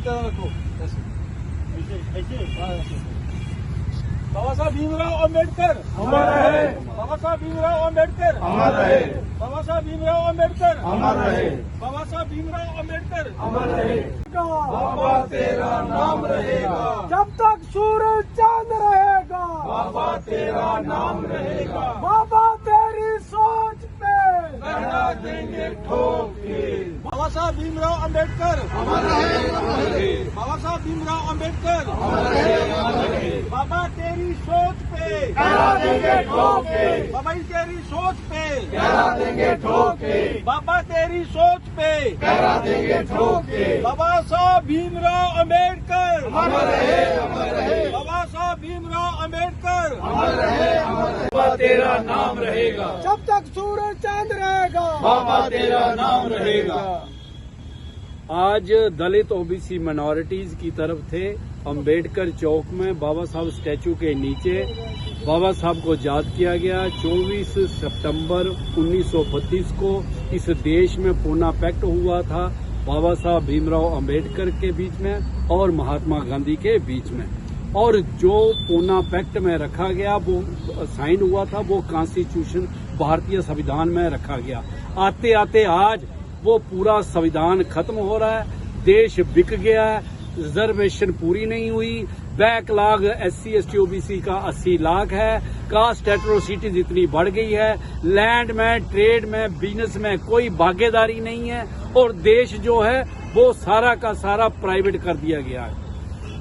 तरह रखो, ऐसे। बाबा साहब भीमराव अम्बेडकर अमर रहे, बाबा साहब भीमराव अम्बेडकर अमर रहे, बाबा साहब भीमराव अम्बेडकर अमर रहे, बाबा साहब भीमराव अम्बेडकर अमर रहे। बाबा तेरा नाम रहेगा, जब तक सूरज चांद रहेगा, बाबा तेरा नाम रहेगा। बाबा तेरी सोच पे लहरा देंगे ठोक के। बाबा साहब भीमराव अम्बेडकर अमर रहे, अमर रहे, बाबा साहब भीमराव अम्बेडकर अमर रहे, अमर रहे। बाबा तेरी सोच पे लहरा देंगे ठोक के, बाबा तेरी सोच पे लहरा देंगे ठोक के, बाबा तेरी सोच पे लहरा देंगे ठोक के। बाबा साहब भीमराव अम्बेडकर अमर रहे, अमर रहे, बाबा साहब भीमराव अम्बेडकर अमर रहे, अमर रहे। बाबा तेरा नाम रहेगा, जब तक सूरज चांद रहेगा, बाबा तेरा नाम रहेगा। आज दलित ओबीसी माइनॉरिटीज की तरफ थे अंबेडकर चौक में बाबा साहब स्टैचू के नीचे बाबा साहब को याद किया गया। 24 सितंबर 1932 को इस देश में पूना पैक्ट हुआ था बाबा साहब भीमराव अंबेडकर के बीच में और महात्मा गांधी के बीच में, और जो पूना पैक्ट में रखा गया वो साइन हुआ था वो कॉन्स्टिट्यूशन भारतीय संविधान में रखा गया। आते आते आज वो पूरा संविधान खत्म हो रहा है, देश बिक गया है, रिजर्वेशन पूरी नहीं हुई, बैकलॉग SC ST OBC का 80 लाख है, कास्ट एट्रोसिटीज इतनी बढ़ गई है, लैंड में, ट्रेड में, बिजनेस में कोई भागीदारी नहीं है, और देश जो है वो सारा का सारा प्राइवेट कर दिया गया है।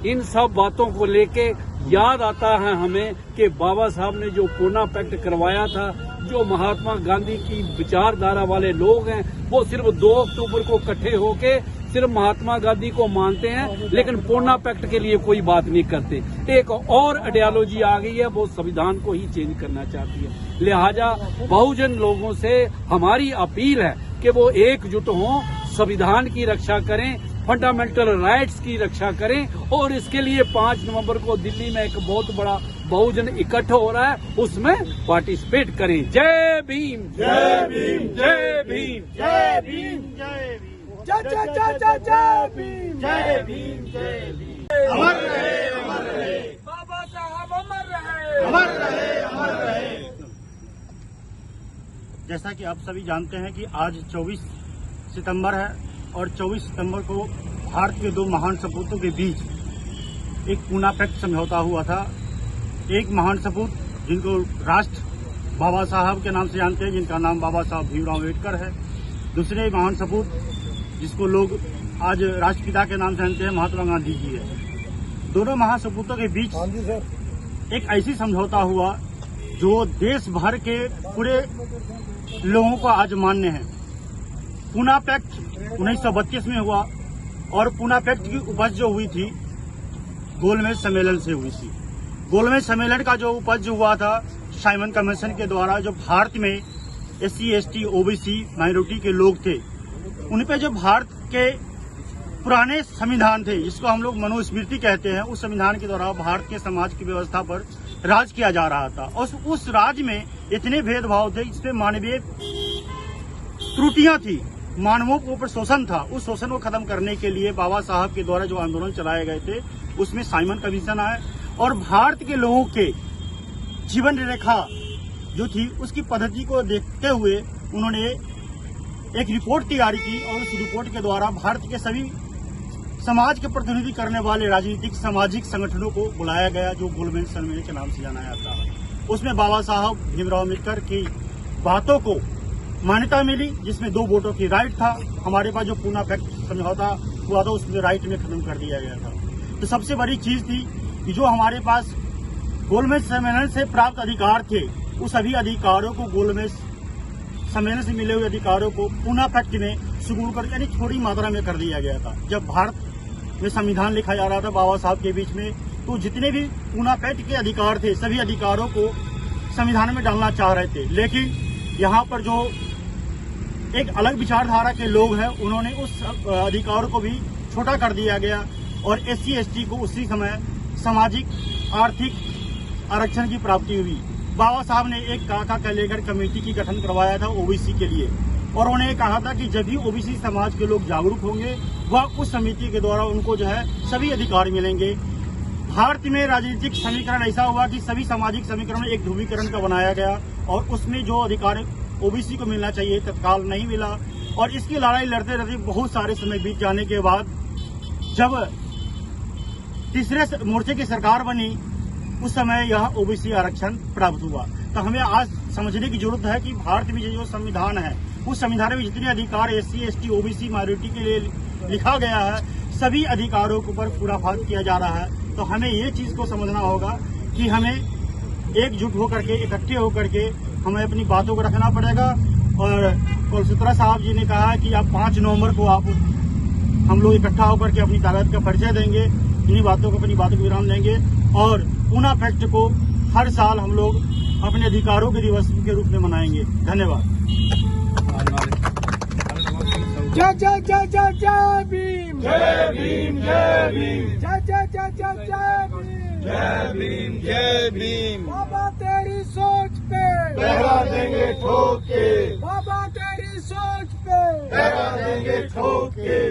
इन सब बातों को लेके याद आता है हमें कि बाबा साहब ने जो पूना पैक्ट करवाया था, जो महात्मा गांधी की विचारधारा वाले लोग हैं वो सिर्फ 2 अक्टूबर को इकट्ठे होके सिर्फ महात्मा गांधी को मानते हैं, लेकिन पूना पैक्ट के लिए कोई बात नहीं करते। एक और आइडियोलॉजी आ गई है, वो संविधान को ही चेंज करना चाहती है। लिहाजा बहुजन लोगों से हमारी अपील है कि वो एकजुट हों, संविधान की रक्षा करें, फंडामेंटल राइट्स की रक्षा करें, और इसके लिए 5 नवंबर को दिल्ली में एक बहुत बड़ा बहुजन इकट्ठा हो रहा है, उसमें पार्टिसिपेट करें। जय भीम, जय भीम, जय भीम, जय भीम, जय भीम, जय जय जय जय जय भीम, जय भीम, जय भीम। अमर रहे, अमर रहे, बाबा साहब अमर रहे, अमर रहे, अमर रहे। जैसा कि आप सभी जानते हैं कि आज 24 सितंबर है, और 24 सितंबर को भारत के 2 महान सपूतों के बीच एक पूना पैक्ट समझौता हुआ था। एक महान सपूत जिनको राष्ट्र बाबा साहब के नाम से जानते हैं, जिनका नाम बाबा साहब भीमराव अम्बेडकर है। दूसरे महान सपूत जिसको लोग आज राष्ट्रपिता के नाम से जानते हैं, महात्मा गांधी जी है। दोनों महासपूतों के बीच एक ऐसी समझौता हुआ जो देश भर के पूरे लोगों को आज मान्य है। पूना पैक्ट 1932 में हुआ, और पूना पैक्ट की उपज जो हुई थी गोलमेज सम्मेलन से हुई थी। गोलमेज सम्मेलन का जो उपज हुआ था साइमन कमीशन के द्वारा, जो भारत में SC ST OBC माइनॉरिटी के लोग थे, उन पे जो भारत के पुराने संविधान थे, जिसको हम लोग मनुस्मृति कहते हैं, उस संविधान के द्वारा भारत के समाज की व्यवस्था पर राज किया जा रहा था। और उस राज में इतने भेदभाव थे, इसमें मानवीय त्रुटियां थी, मानवों के ऊपर शोषण था। उस शोषण को खत्म करने के लिए बाबा साहब के द्वारा जो आंदोलन चलाए गए थे, उसमें साइमन कमीशन आया, और भारत के लोगों के जीवन रेखा जो थी उसकी पद्धति को देखते हुए उन्होंने एक रिपोर्ट तैयार की, और उस रिपोर्ट के द्वारा भारत के सभी समाज के प्रतिनिधि करने वाले राजनीतिक सामाजिक संगठनों को बुलाया गया, जो गोलमेज सम्मेलन के नाम से जाना जाता है। उसमें बाबा साहब भीमराव अम्बेडकर की बातों को मान्यता मिली, जिसमें 2 वोटों की राइट था। हमारे पास जो पूना पैक्ट समझौता हुआ था उसमें राइट में खत्म कर दिया गया था। तो सबसे बड़ी चीज थी कि जो हमारे पास गोलमेज सम्मेलन से प्राप्त अधिकार थे, उस सभी अधिकारों को, गोलमेज सम्मेलन से मिले हुए अधिकारों को पूना पैक्ट में सुगुण कर, यानी थोड़ी मात्रा में कर दिया गया था। जब भारत में संविधान लिखा जा रहा था बाबा साहब के बीच में, तो जितने भी पूना पैक्ट के अधिकार थे, सभी अधिकारों को संविधान में डालना चाह रहे थे। लेकिन यहाँ पर जो एक अलग विचारधारा के लोग हैं, उन्होंने उस अधिकारों को भी छोटा कर दिया गया, और SC ST को उसी समय सामाजिक आर्थिक आरक्षण की प्राप्ति हुई। बाबा साहब ने एक काका कलेगर कमेटी की गठन करवाया था OBC के लिए, और उन्होंने कहा था कि जब भी ओबीसी समाज के लोग जागरूक होंगे वह उस समिति के द्वारा उनको जो है सभी अधिकार मिलेंगे। भारत में राजनीतिक समीकरण ऐसा हुआ कि सभी सामाजिक समीकरण एक ध्रुवीकरण का बनाया गया और उसमें जो अधिकार ओबीसी को मिलना चाहिए तत्काल नहीं मिला, और इसकी लड़ाई लड़ते लड़ते बहुत सारे समय बीत जाने के बाद जब तीसरे मोर्चे की सरकार बनी उस समय यह ओबीसी आरक्षण प्राप्त हुआ। तो हमें आज समझने की जरूरत है कि भारत में जो संविधान है उस संविधान में जितने अधिकार SC ST OBC माइनॉरिटी के लिए लिखा गया है सभी अधिकारों के ऊपर पूरापात किया जा रहा है। तो हमें ये चीज को समझना होगा कि हमें एकजुट होकर के इकट्ठे होकर के हमें अपनी बातों को रखना पड़ेगा। और कुलसूत्रा साहब जी ने कहा कि आप 5 नवंबर को हम लोग इकट्ठा होकर के अपनी ताकत का परिचय देंगे, अपनी बातों को विराम देंगे और पूना फैक्ट को हर साल हम लोग अपने अधिकारों के दिवस के रूप में मनाएंगे। धन्यवाद। जय जय जय जय जय भीम, जय भीम, जय भीम, जय जय जय जय जय भीम, जय भीम, जय भीम। बाबा तेरी सोच पे लहरा देंगे ठोक के, बाबा तेरी सोच पे लहरा देंगे ठोक के।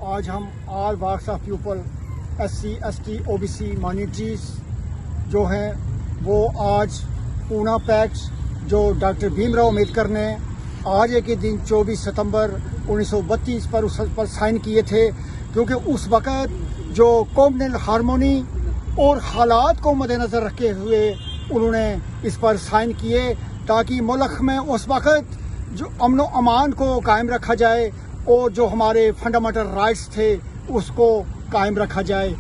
आज हम all walks of people SC ST OBC minorities जो हैं वो आज पूना पैक्ट जो डॉक्टर भीमराव अम्बेडकर ने आज एक ही दिन 24 सितंबर 1932 पर उस पर साइन किए थे, क्योंकि उस वक़्त जो कम्युनल हारमोनी और हालात को मद्देनज़र रखे हुए उन्होंने इस पर साइन किए ताकि मुल्क में उस वक़्त जो अमन व अमान को कायम रखा जाए और जो हमारे फंडामेंटल राइट्स थे उसको कायम रखा जाए।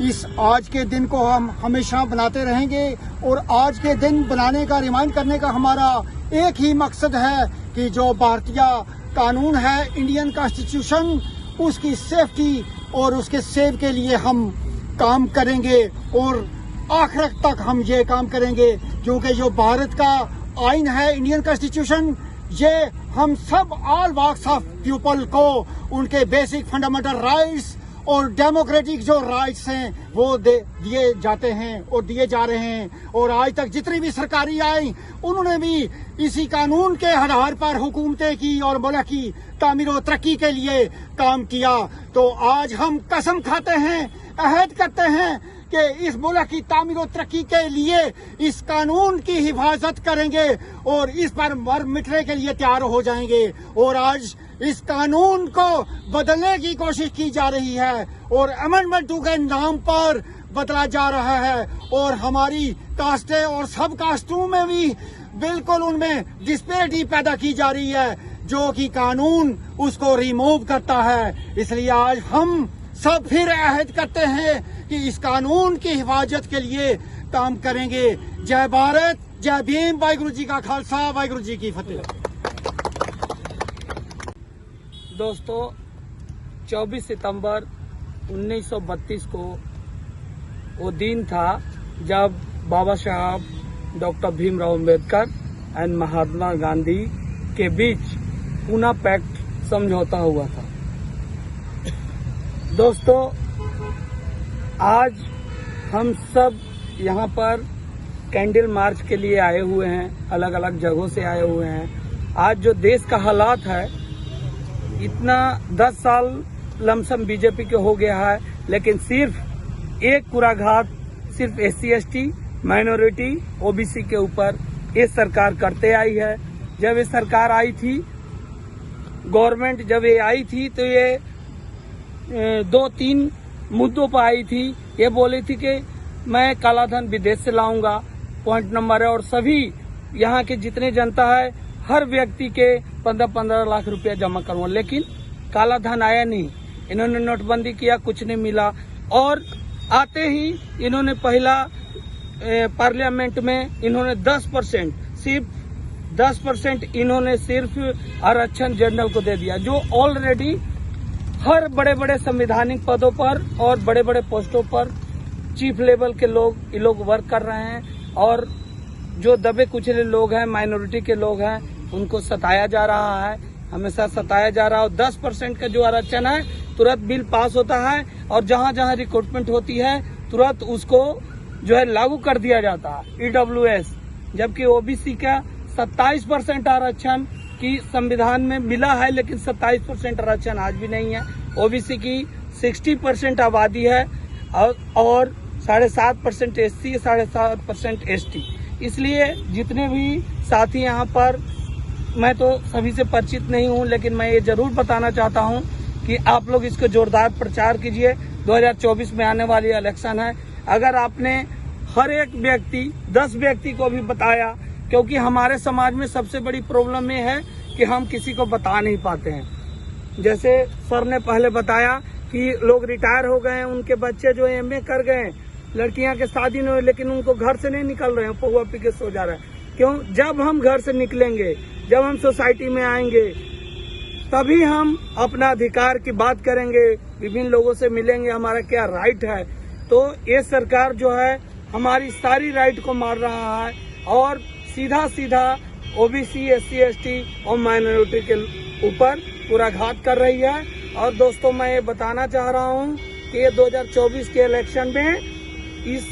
इस आज के दिन को हम हमेशा बनाते रहेंगे और आज के दिन बनाने का रिमाइंड करने का हमारा एक ही मकसद है कि जो भारतीय कानून है इंडियन कॉन्स्टिट्यूशन उसकी सेफ्टी और उसके सेव के लिए हम काम करेंगे और आखिर तक हम ये काम करेंगे, क्योंकि जो भारत का आइन है इंडियन कॉन्स्टिट्यूशन ये हम सब ऑल वॉक्स ऑफ पीपल को उनके बेसिक फंडामेंटल राइट्स और डेमोक्रेटिक जो राइट्स हैं वो दिए जाते हैं और दिए जा रहे हैं। और आज तक जितनी भी सरकारी आई उन्होंने भी इसी कानून के आधार पर हुकूमतें की और मुल्क की तामीर और तरक्की के लिए काम किया। तो आज हम कसम खाते हैं, अहद करते हैं कि इस मुल्क की तामीर और तरक्की के लिए इस कानून की हिफाजत करेंगे और इस पर मर मिटने के लिए तैयार हो जाएंगे। और आज इस कानून को बदलने की कोशिश की जा रही है और अमेंडमेंट 2 के नाम पर बदला जा रहा है और हमारी कास्टें और सब कास्टों में भी बिल्कुल उनमें डिस्पैरिटी पैदा की जा रही है जो कि कानून उसको रिमूव करता है। इसलिए आज हम सब फिर अहद करते हैं कि इस कानून की हिफाजत के लिए काम करेंगे। जय भारत, जय भीम, वाहिगुरु जी का खालसा, वाहिगुरु जी की फतेह। दोस्तों 24 सितंबर 1932 को वो दिन था जब बाबा साहब डॉक्टर भीमराव अम्बेडकर एंड महात्मा गांधी के बीच पूना पैक्ट समझौता हुआ था। दोस्तों आज हम सब यहाँ पर कैंडल मार्च के लिए आए हुए हैं, अलग अलग जगहों से आए हुए हैं। आज जो देश का हालात है इतना 10 साल लमसम बीजेपी के हो गया है, लेकिन सिर्फ एक कुराघात सिर्फ SC ST माइनॉरिटी OBC के ऊपर ये सरकार करते आई है। जब ये सरकार आई थी, गवर्नमेंट जब ये आई थी तो ये 2-3 मुद्दों पर आई थी। ये बोली थी कि मैं काला धन विदेश से लाऊंगा, पॉइंट नंबर है, और सभी यहाँ के जितने जनता है हर व्यक्ति के 15-15 लाख रुपया जमा करूंगा, लेकिन काला धन आया नहीं। इन्होंने नोटबंदी किया, कुछ नहीं मिला। और आते ही इन्होंने पहला पार्लियामेंट में इन्होंने 10% सिर्फ 10% इन्होंने सिर्फ आरक्षण जनरल को दे दिया, जो ऑलरेडी हर बड़े बड़े संवैधानिक पदों पर और बड़े बड़े पोस्टों पर चीफ लेवल के लोग ये लोग वर्क कर रहे हैं। और जो दबे कुचले लोग हैं, माइनॉरिटी के लोग हैं, उनको सताया जा रहा है, हमेशा सताया जा रहा है। और 10% का जो आरक्षण है तुरंत बिल पास होता है और जहां जहां रिक्रूटमेंट होती है तुरंत उसको जो है लागू कर दिया जाता है EWS, जबकि OBC का 27% आरक्षण की संविधान में मिला है, लेकिन 27% आरक्षण आज भी नहीं है। ओबीसी की 60% आबादी है और 7.5% SC, 7.5% ST। इसलिए जितने भी साथी यहाँ पर, मैं तो सभी से परिचित नहीं हूँ, लेकिन मैं ये जरूर बताना चाहता हूँ कि आप लोग इसको जोरदार प्रचार कीजिए। 2024 में आने वाली इलेक्शन है। अगर आपने हर एक व्यक्ति 10 व्यक्ति को भी बताया, क्योंकि हमारे समाज में सबसे बड़ी प्रॉब्लम ये है कि हम किसी को बता नहीं पाते हैं। जैसे सर ने पहले बताया कि लोग रिटायर हो गए हैं, उनके बच्चे जो MA कर गए, लड़कियां के शादी नहीं हुई, लेकिन उनको घर से नहीं निकल रहे हैं, पौवा पी के सो जा रहे हैं। क्यों? जब हम घर से निकलेंगे, जब हम सोसाइटी में आएंगे, तभी हम अपना अधिकार की बात करेंगे, विभिन्न लोगों से मिलेंगे, हमारा क्या राइट है। तो ये सरकार जो है हमारी सारी राइट को मार रहा है और सीधा सीधा OBC, SC, ST और माइनॉरिटी के ऊपर पूरा घात कर रही है। और दोस्तों, मैं ये बताना चाह रहा हूँ कि ये 2024 के इलेक्शन में इस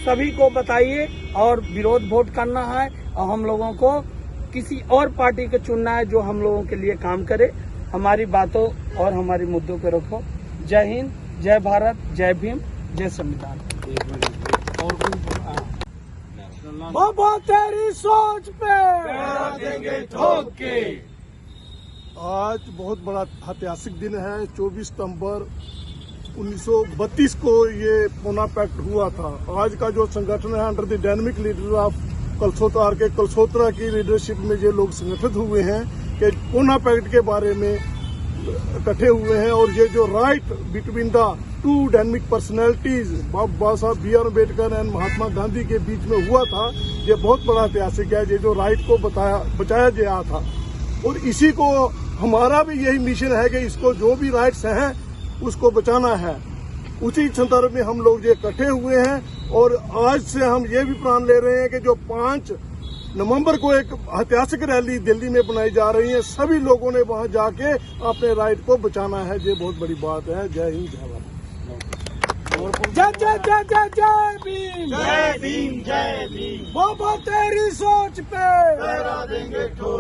सभी को बताइए और विरोध वोट करना है, और हम लोगों को किसी और पार्टी को चुनना है जो हम लोगों के लिए काम करे, हमारी बातों और हमारी मुद्दों पे रखो। जय हिंद, जय भारत, जय भीम, जय संविधान। बाबा तेरी सोच पे देंगे ठोक के। आज बहुत बड़ा ऐतिहासिक दिन है। 24 सितंबर 1932 को ये पूना पैक्ट हुआ था। आज का जो संगठन है, under the dynamic leader of Kalsotra के कलसोत्रा की लीडरशिप में ये लोग संगठित हुए हैं कि पूना पैक्ट के बारे में इकट्ठे हुए हैं। और ये जो right between the two dynamic personalities Baba Saheb BR Ambedkar and Mahatma Gandhi के बीच में हुआ था, ये बहुत बड़ा ऐतिहासिक है। ये जो राइट को बचाया गया था, और इसी को हमारा भी यही मिशन है कि इसको जो भी राइट्स हैं उसको बचाना है। उसी संदर्भ में हम लोग ये इकट्ठे हुए हैं और आज से हम ये भी प्रण ले रहे हैं कि जो 5 नवंबर को एक ऐतिहासिक रैली दिल्ली में बनाई जा रही है, सभी लोगों ने वहां जाके अपने राइट को बचाना है। ये बहुत बड़ी बात है। जय हिंद, जय भारत। जय जय जय जय जय भीम, जय भीम, जय भीम। बाबा तेरी सोच पे देंगे ठोक।